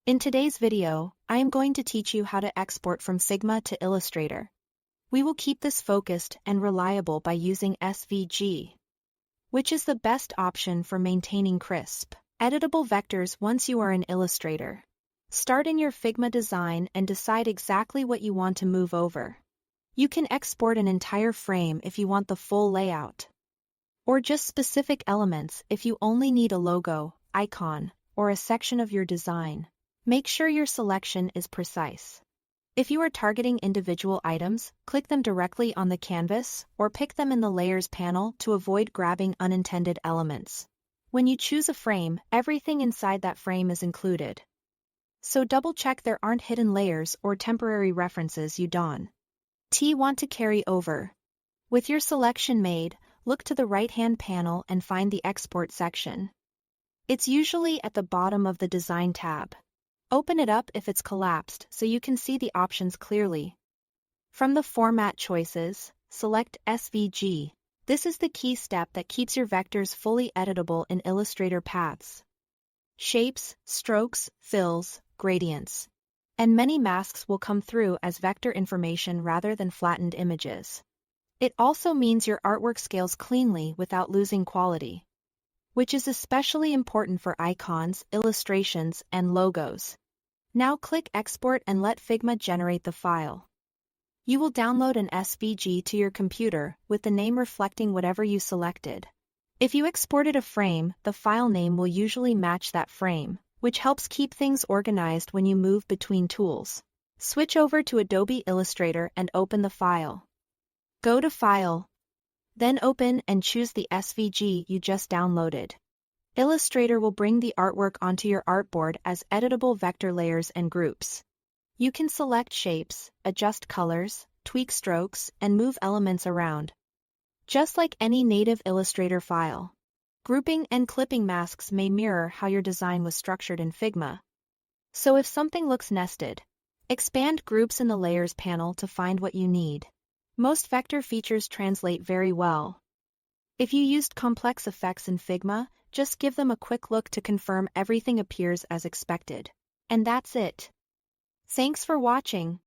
In today's video, I am going to teach you how to export from Figma to Illustrator. We will keep this focused and reliable by using SVG, which is the best option for maintaining crisp, editable vectors once you are in Illustrator. Start in your Figma design and decide exactly what you want to move over. You can export an entire frame if you want the full layout, or just specific elements if you only need a logo, icon, or a section of your design. Make sure your selection is precise. If you are targeting individual items, click them directly on the canvas or pick them in the Layers panel to avoid grabbing unintended elements. When you choose a frame, everything inside that frame is included. So double-check there aren't hidden layers or temporary references you don't want to carry over. With your selection made, look to the right-hand panel and find the Export section. It's usually at the bottom of the Design tab. Open it up if it's collapsed so you can see the options clearly. From the Format choices, select SVG. This is the key step that keeps your vectors fully editable in Illustrator paths. Shapes, strokes, fills, gradients, and many masks will come through as vector information rather than flattened images. It also means your artwork scales cleanly without losing quality, which is especially important for icons, illustrations, and logos. Now click Export and let Figma generate the file. You will download an SVG to your computer with the name reflecting whatever you selected. If you exported a frame, the file name will usually match that frame, which helps keep things organized when you move between tools. Switch over to Adobe Illustrator and open the file. Go to File, then Open and choose the SVG you just downloaded. Illustrator will bring the artwork onto your artboard as editable vector layers and groups. You can select shapes, adjust colors, tweak strokes, and move elements around, just like any native Illustrator file. Grouping and clipping masks may mirror how your design was structured in Figma. So if something looks nested, expand Groups in the Layers panel to find what you need. Most vector features translate very well. If you used complex effects in Figma, just give them a quick look to confirm everything appears as expected. And that's it. Thanks for watching.